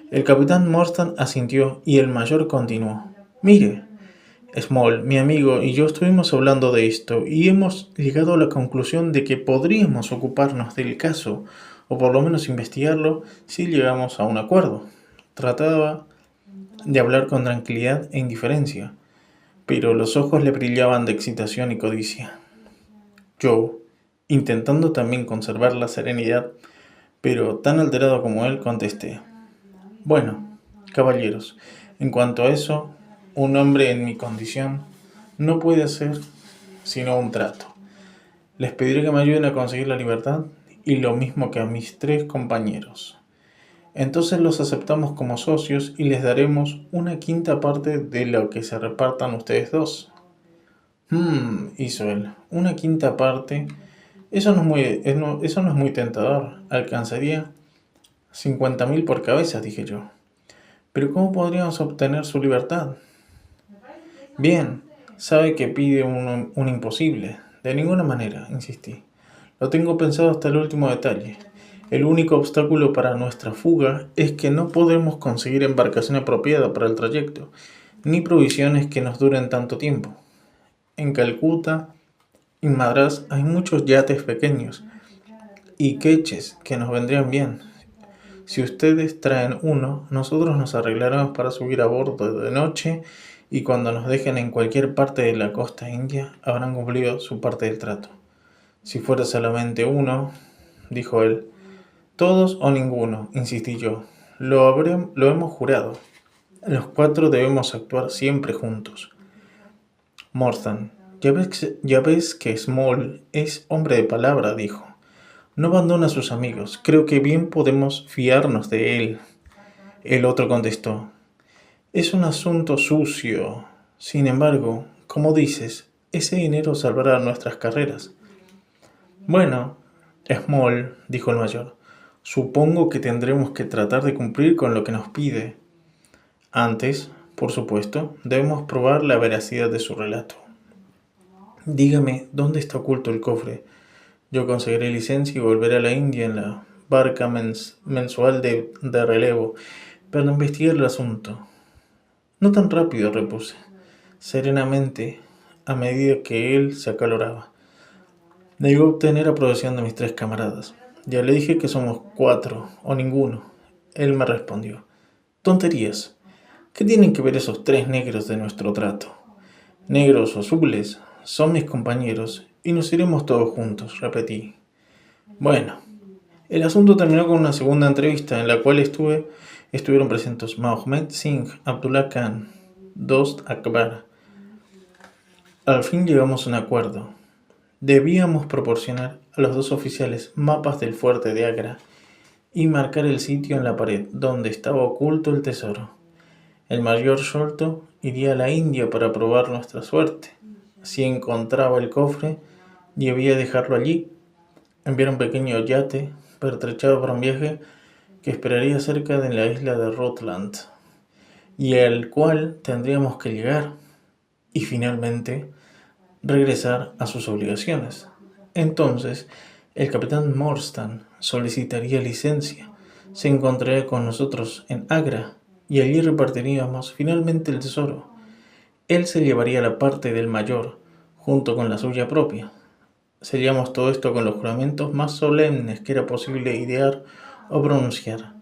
El capitán Morstan asintió y el mayor continuó. Mire, Small, mi amigo y yo estuvimos hablando de esto y hemos llegado a la conclusión de que podríamos ocuparnos del caso, o por lo menos investigarlo, si llegamos a un acuerdo. Trataba de hablar con tranquilidad e indiferencia, pero los ojos le brillaban de excitación y codicia. Yo, intentando también conservar la serenidad, pero tan alterado como él, contesté: Bueno, caballeros, en cuanto a eso, un hombre en mi condición no puede hacer sino un trato. Les pediré que me ayuden a conseguir la libertad, y lo mismo que a mis 3 compañeros. Entonces los aceptamos como socios y les daremos una quinta parte de lo que se repartan ustedes 2. Hizo él. Una quinta parte. Eso no es eso no es muy tentador. Alcanzaría 50.000 por cabeza, dije yo. Pero ¿cómo podríamos obtener su libertad? Bien, sabe que pide un imposible. De ninguna manera, insistí. Lo tengo pensado hasta el último detalle. El único obstáculo para nuestra fuga es que no podemos conseguir embarcación apropiada para el trayecto, ni provisiones que nos duren tanto tiempo. En Calcuta y Madrás hay muchos yates pequeños y queches que nos vendrían bien. Si ustedes traen uno, nosotros nos arreglaremos para subir a bordo de noche y cuando nos dejen en cualquier parte de la costa india habrán cumplido su parte del trato. Si fuera solamente uno, dijo él. Todos o ninguno, insistí yo. Lo hemos jurado. Los cuatro debemos actuar siempre juntos. Morstan, ya ves que Small es hombre de palabra, dijo. No abandona a sus amigos. Creo que bien podemos fiarnos de él. El otro contestó. Es un asunto sucio. Sin embargo, como dices, ese dinero salvará nuestras carreras. Bueno, Small, dijo el mayor, supongo que tendremos que tratar de cumplir con lo que nos pide. Antes, por supuesto, debemos probar la veracidad de su relato. Dígame, ¿dónde está oculto el cofre? Yo conseguiré licencia y volveré a la India en la barca mensual de relevo para investigar el asunto. No tan rápido, repuse, serenamente, a medida que él se acaloraba. Debo obtener aprobación de mis 3 camaradas. Ya le dije que somos 4 o ninguno. Él me respondió. Tonterías. ¿Qué tienen que ver esos 3 negros de nuestro trato? Negros o azules, son mis compañeros y nos iremos todos juntos, repetí. Bueno, el asunto terminó con una segunda entrevista en la cual estuvieron presentes Mahomet Singh, Abdullah Khan, Dost Akbar. Al fin llegamos a un acuerdo. Debíamos proporcionar a los 2 oficiales mapas del fuerte de Agra y marcar el sitio en la pared donde estaba oculto el tesoro. El mayor Sholto iría a la India para probar nuestra suerte. Si encontraba el cofre, debía dejarlo allí, enviar un pequeño yate pertrechado para un viaje que esperaría cerca de la isla de Rutland y al cual tendríamos que llegar y finalmente regresar a sus obligaciones. Entonces, el capitán Morstan solicitaría licencia, se encontraría con nosotros en Agra y allí repartiríamos finalmente el tesoro. Él se llevaría la parte del mayor, junto con la suya propia. Seríamos todo esto con los juramentos más solemnes que era posible idear o pronunciar.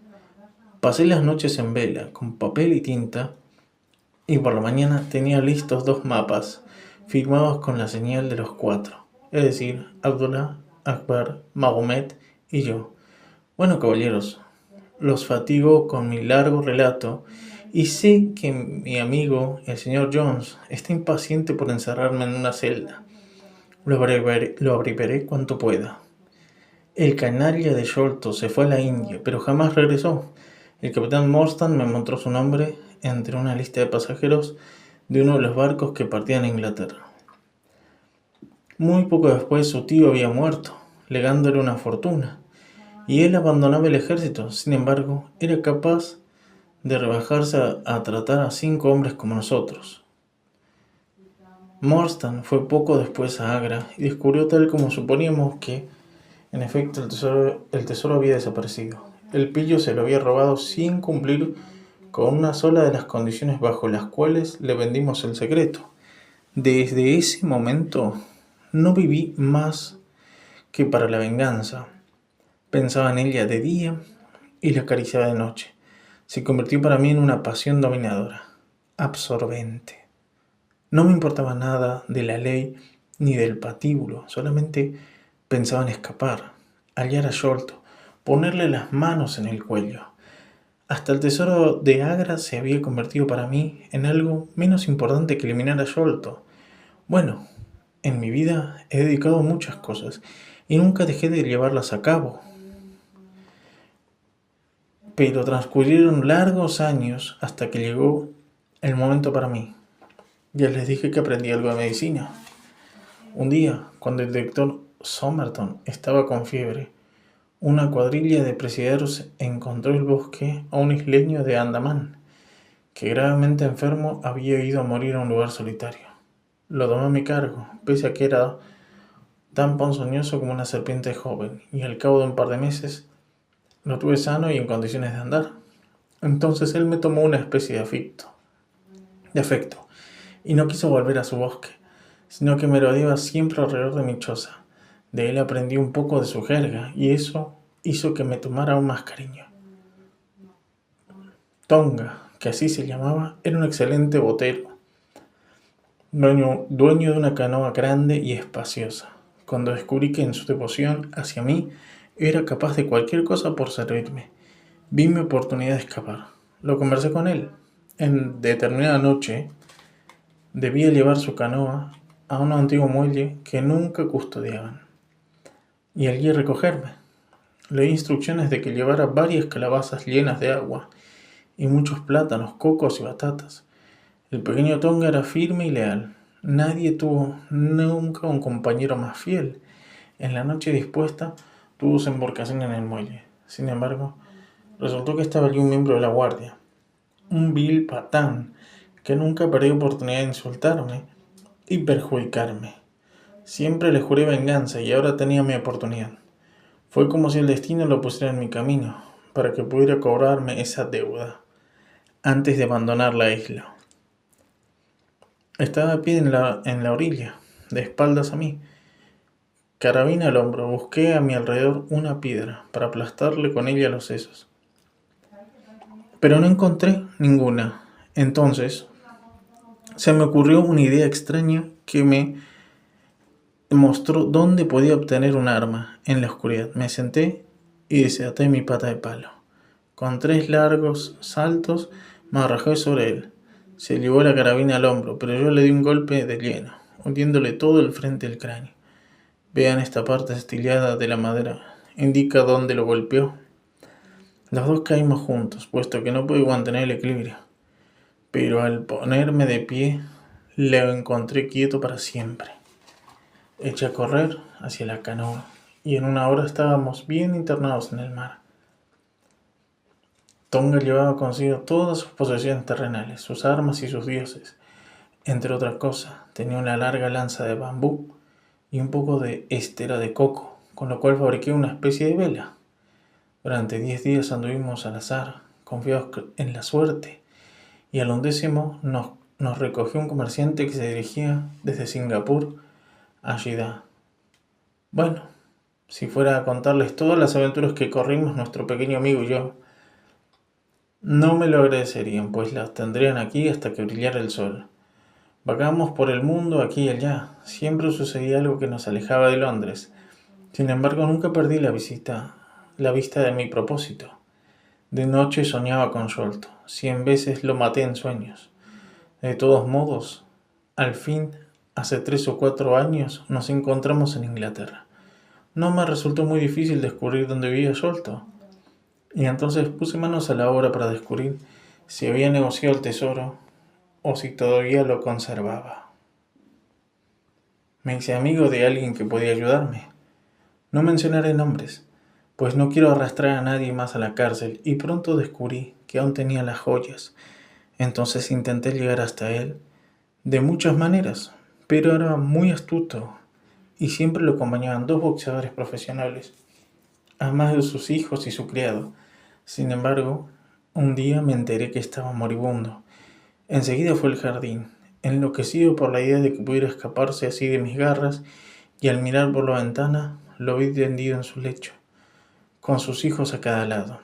Pasé las noches en vela, con papel y tinta, y por la mañana tenía listos 2 mapas, firmados con la señal de los 4, es decir, Abdullah, Akbar, Mahomet y yo. Bueno, caballeros, los fatigo con mi largo relato y sé que mi amigo, el señor Jones, está impaciente por encerrarme en una celda. Lo abreviaré cuanto pueda. El canalla de Sholto se fue a la India, pero jamás regresó. El capitán Morstan me mostró su nombre entre una lista de pasajeros de uno de los barcos que partían a Inglaterra. Muy poco después su tío había muerto, legándole una fortuna, y él abandonaba el ejército. Sin embargo, era capaz de rebajarse a tratar a 5 hombres como nosotros. Morstan fue poco después a Agra y descubrió, tal como suponíamos, que, en efecto, el tesoro había desaparecido. El pillo se lo había robado sin cumplir con una sola de las condiciones bajo las cuales le vendimos el secreto. Desde ese momento no viví más que para la venganza. Pensaba en ella de día y la acariciaba de noche. Se convirtió para mí en una pasión dominadora, absorbente. No me importaba nada de la ley ni del patíbulo, solamente pensaba en escapar, hallar a Sholto, ponerle las manos en el cuello. Hasta el tesoro de Agra se había convertido para mí en algo menos importante que eliminar a Sholto. Bueno, en mi vida he dedicado muchas cosas y nunca dejé de llevarlas a cabo. Pero transcurrieron largos años hasta que llegó el momento para mí. Ya les dije que aprendí algo de medicina. Un día, cuando el director Somerton estaba con fiebre, una cuadrilla de presidiarios encontró el bosque a un isleño de Andamán, que gravemente enfermo había ido a morir a un lugar solitario. Lo tomé a mi cargo, pese a que era tan ponzoñoso como una serpiente joven, y al cabo de un par de meses lo tuve sano y en condiciones de andar. Entonces él me tomó una especie de afecto, y no quiso volver a su bosque, sino que me rodeaba siempre alrededor de mi choza. De él aprendí un poco de su jerga, y eso hizo que me tomara aún más cariño. Tonga, que así se llamaba, era un excelente botero, dueño de una canoa grande y espaciosa. Cuando descubrí que en su devoción hacia mí era capaz de cualquier cosa por servirme, vi mi oportunidad de escapar. Lo conversé con él. En determinada noche debía llevar su canoa a un antiguo muelle que nunca custodiaban y allí recogerme. Le di instrucciones de que llevara varias calabazas llenas de agua y muchos plátanos, cocos y batatas. El pequeño Tonga era firme y leal. Nadie tuvo nunca un compañero más fiel. En la noche dispuesta tuvo su embarcación en el muelle. Sin embargo, resultó que estaba allí un miembro de la guardia, un vil patán que nunca perdió oportunidad de insultarme y perjudicarme. Siempre le juré venganza y ahora tenía mi oportunidad. Fue como si el destino lo pusiera en mi camino, para que pudiera cobrarme esa deuda, antes de abandonar la isla. Estaba a pie en la orilla, de espaldas a mí, carabina al hombro. Busqué a mi alrededor una piedra para aplastarle con ella los sesos, pero no encontré ninguna. Entonces se me ocurrió una idea extraña que me mostró dónde podía obtener un arma en la oscuridad. Me senté y desaté mi pata de palo. Con 3 largos saltos me arrojé sobre él. Se llevó la carabina al hombro, pero yo le di un golpe de lleno, hundiéndole todo el frente del cráneo. Vean esta parte astillada de la madera. Indica dónde lo golpeó. Los dos caímos juntos, puesto que no pude mantener el equilibrio. Pero al ponerme de pie, lo encontré quieto para siempre. Eché a correr hacia la canoa, y en una hora estábamos bien internados en el mar. Tonga llevaba consigo todas sus posesiones terrenales, sus armas y sus dioses. Entre otras cosas, tenía una larga lanza de bambú y un poco de estera de coco, con lo cual fabriqué una especie de vela. Durante 10 días anduvimos al azar, confiados en la suerte, y al 11º nos recogió un comerciante que se dirigía desde Singapur a Jeddah. Bueno, si fuera a contarles todas las aventuras que corrimos nuestro pequeño amigo y yo, no me lo agradecerían, pues las tendrían aquí hasta que brillara el sol. Vagamos por el mundo aquí y allá. Siempre sucedía algo que nos alejaba de Londres. Sin embargo, nunca perdí la vista de mi propósito. De noche soñaba con Sholto. 100 veces lo maté en sueños. De todos modos, al fin, hace 3 o 4 años, nos encontramos en Inglaterra. No me resultó muy difícil descubrir dónde vivía Sholto. Y entonces puse manos a la obra para descubrir si había negociado el tesoro o si todavía lo conservaba. Me hice amigo de alguien que podía ayudarme. No mencionaré nombres, pues no quiero arrastrar a nadie más a la cárcel, y pronto descubrí que aún tenía las joyas. Entonces intenté llegar hasta él de muchas maneras, pero era muy astuto y siempre lo acompañaban 2 boxeadores profesionales, además de sus hijos y su criado. Sin embargo, un día me enteré que estaba moribundo. Enseguida fue al jardín, enloquecido por la idea de que pudiera escaparse así de mis garras, y al mirar por la ventana lo vi tendido en su lecho, con sus hijos a cada lado.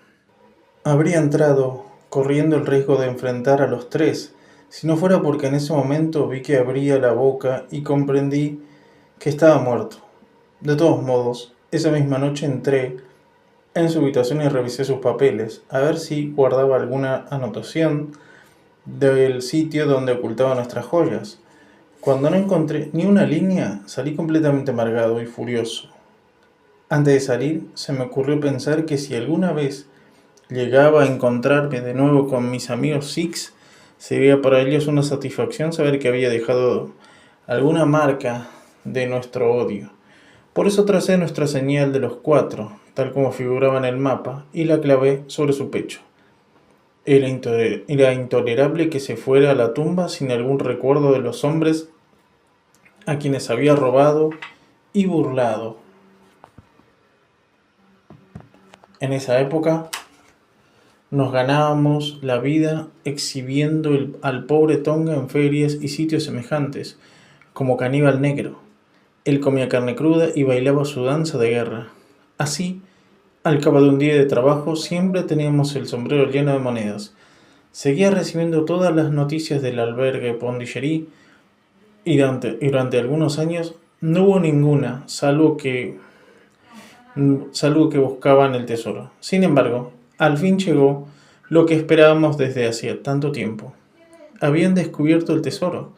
Habría entrado, corriendo el riesgo de enfrentar a los 3, si no fuera porque en ese momento vi que abría la boca y comprendí que estaba muerto. De todos modos, esa misma noche entré en su habitación y revisé sus papeles, a ver si guardaba alguna anotación del sitio donde ocultaba nuestras joyas. Cuando no encontré ni una línea, salí completamente amargado y furioso. Antes de salir, se me ocurrió pensar que si alguna vez llegaba a encontrarme de nuevo con mis amigos Sikhs, sería para ellos una satisfacción saber que había dejado alguna marca de nuestro odio. Por eso tracé nuestra señal de los 4, tal como figuraba en el mapa, y la clavé sobre su pecho. Era intolerable que se fuera a la tumba sin algún recuerdo de los hombres a quienes había robado y burlado. En esa época nos ganábamos la vida exhibiendo al pobre Tonga en ferias y sitios semejantes, como caníbal negro. Él comía carne cruda y bailaba su danza de guerra. Así, al cabo de un día de trabajo, siempre teníamos el sombrero lleno de monedas. Seguía recibiendo todas las noticias del albergue Pondicherry y durante algunos años no hubo ninguna, salvo que buscaban el tesoro. Sin embargo, al fin llegó lo que esperábamos desde hacía tanto tiempo. Habían descubierto el tesoro.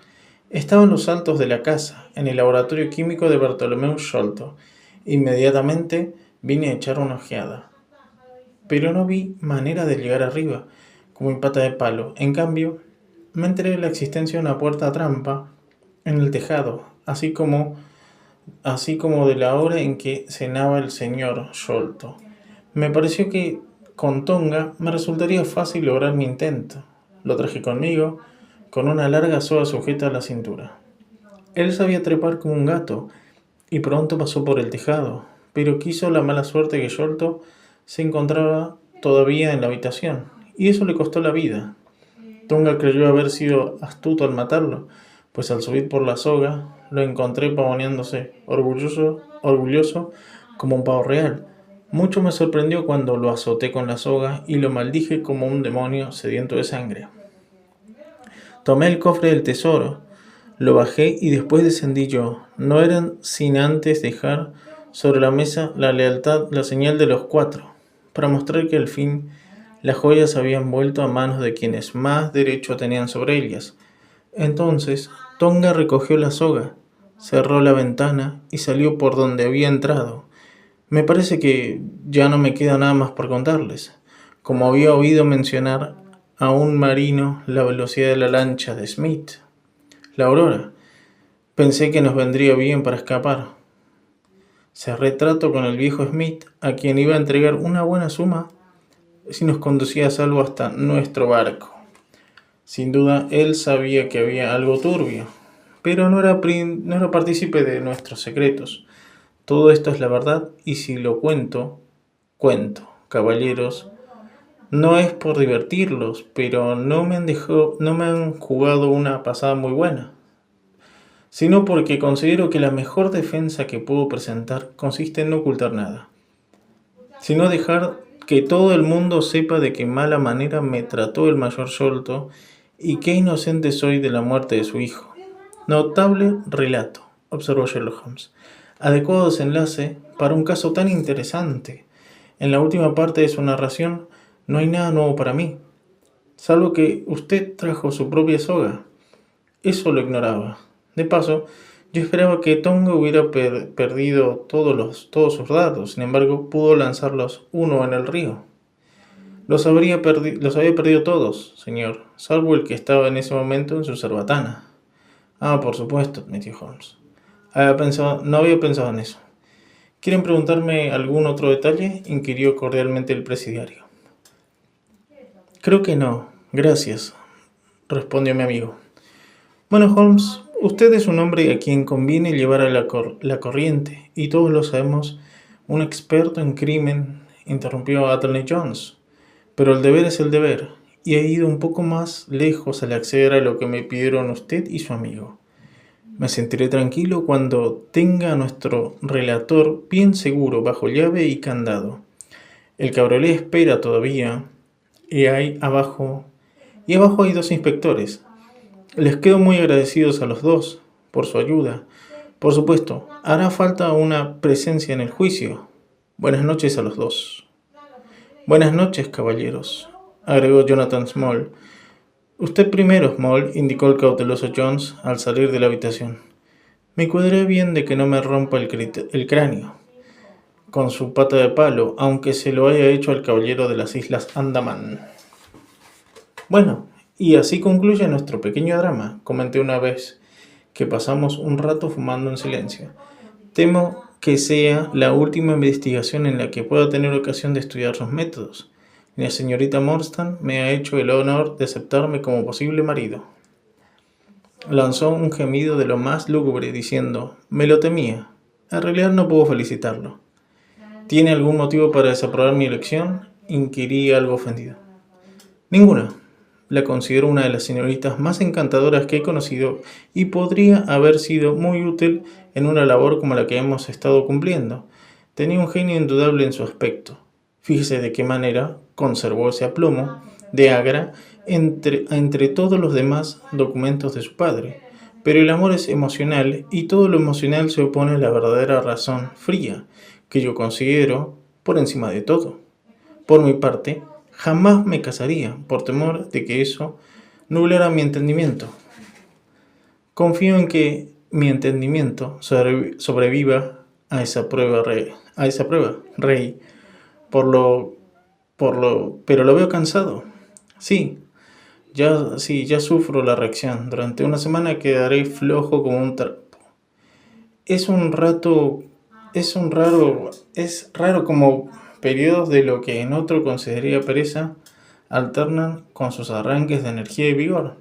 Estaba en los altos de la casa, en el laboratorio químico de Bartholomew Sholto. Inmediatamente vine a echar una ojeada. Pero no vi manera de llegar arriba, como en pata de palo. En cambio, me enteré de la existencia de una puerta trampa en el tejado, así como de la hora en que cenaba el señor Sholto. Me pareció que con Tonga me resultaría fácil lograr mi intento. Lo traje conmigo, con una larga soga sujeta a la cintura. Él sabía trepar como un gato, y pronto pasó por el tejado, pero quiso la mala suerte que Sholto se encontraba todavía en la habitación, y eso le costó la vida. Tonga creyó haber sido astuto al matarlo, pues al subir por la soga lo encontré pavoneándose, orgulloso como un pavo real. Mucho me sorprendió cuando lo azoté con la soga y lo maldije como un demonio sediento de sangre. Tomé el cofre del tesoro, lo bajé y después descendí yo. No eran sin antes dejar sobre la mesa la señal de los 4, para mostrar que al fin las joyas habían vuelto a manos de quienes más derecho tenían sobre ellas. Entonces Tonga recogió la soga, cerró la ventana y salió por donde había entrado. Me parece que ya no me queda nada más por contarles. Como había oído mencionar a un marino la velocidad de la lancha de Smith, la Aurora, pensé que nos vendría bien para escapar. Cerré trato con el viejo Smith, a quien iba a entregar una buena suma si nos conducía a salvo hasta nuestro barco. Sin duda, él sabía que había algo turbio, pero no era partícipe de nuestros secretos. Todo esto es la verdad, y si lo cuento, caballeros. No es por divertirlos, pero no me han jugado una pasada muy buena, sino porque considero que la mejor defensa que puedo presentar consiste en no ocultar nada, sino dejar que todo el mundo sepa de qué mala manera me trató el mayor Sholto y qué inocente soy de la muerte de su hijo. Notable relato, observó Sherlock Holmes. Adecuado desenlace para un caso tan interesante. En la última parte de su narración no hay nada nuevo para mí, salvo que usted trajo su propia soga. Eso lo ignoraba. De paso, yo esperaba que Tonga hubiera perdido todos sus datos. Sin embargo, pudo lanzarlos uno en el río. Los había perdido todos, señor, salvo el que estaba en ese momento en su cerbatana. Ah, por supuesto, admitió Holmes. No había pensado en eso. ¿Quieren preguntarme algún otro detalle?, inquirió cordialmente el presidiario. Creo que no, gracias, respondió mi amigo. Bueno, Holmes, usted es un hombre a quien conviene llevar a la corriente, y todos lo sabemos, un experto en crimen, interrumpió Attorney Jones. Pero el deber es el deber, y he ido un poco más lejos al acceder a lo que me pidieron usted y su amigo. Me sentiré tranquilo cuando tenga a nuestro relator bien seguro bajo llave y candado. El cabriolet espera todavía, y abajo hay 2 inspectores. Les quedo muy agradecidos a los 2 por su ayuda. Por supuesto, hará falta una presencia en el juicio. Buenas noches a los 2. Buenas noches, caballeros, agregó Jonathan Small. Usted primero, Small, indicó el cauteloso Jones al salir de la habitación. Me cuidaré bien de que no me rompa el cráneo con su pata de palo, aunque se lo haya hecho al caballero de las Islas Andaman. Bueno, y así concluye nuestro pequeño drama, comenté una vez que pasamos un rato fumando en silencio. Temo que sea la última investigación en la que pueda tener ocasión de estudiar sus métodos. La señorita Morstan me ha hecho el honor de aceptarme como posible marido. Lanzó un gemido de lo más lúgubre, diciendo: me lo temía. En realidad no puedo felicitarlo. ¿Tiene algún motivo para desaprobar mi elección?, inquirí algo ofendido. Ninguna. La considero una de las señoritas más encantadoras que he conocido y podría haber sido muy útil en una labor como la que hemos estado cumpliendo. Tenía un genio indudable en su aspecto. Fíjese de qué manera conservó ese aplomo de Agra entre todos los demás documentos de su padre. Pero el amor es emocional y todo lo emocional se opone a la verdadera razón fría, que yo considero por encima de todo. Por mi parte, jamás me casaría, por temor de que eso nublara mi entendimiento. Confío en que mi entendimiento sobreviva a esa prueba, rey. Pero lo veo cansado. Sí, ya sufro la reacción. Durante una semana quedaré flojo como un trapo. Es raro como periodos de lo que en otro consideraría pereza alternan con sus arranques de energía y vigor.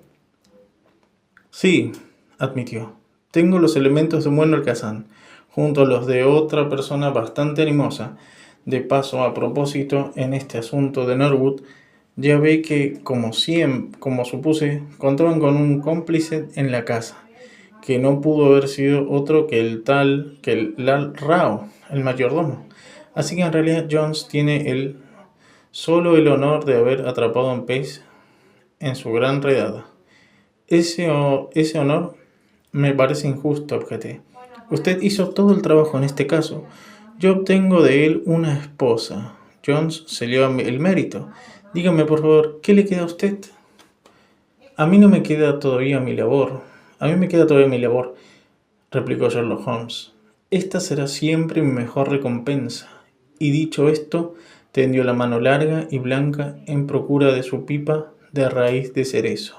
Sí, admitió. Tengo los elementos de un buen holgazán, junto a los de otra persona bastante animosa. De paso, a propósito, en este asunto de Norwood, ya ve que, como supuse, contaban con un cómplice en la casa, que no pudo haber sido otro que el Lal Rao, el mayordomo. Así que en realidad Jones tiene solo el honor de haber atrapado a un pez en su gran redada. Ese honor me parece injusto, objeté. Usted hizo todo el trabajo en este caso. Yo obtengo de él una esposa. Jones se dio el mérito. Dígame, por favor, ¿qué le queda a usted? A mí me queda todavía mi labor, replicó Sherlock Holmes. Esta será siempre mi mejor recompensa. Y dicho esto, tendió la mano larga y blanca en procura de su pipa de raíz de cerezo.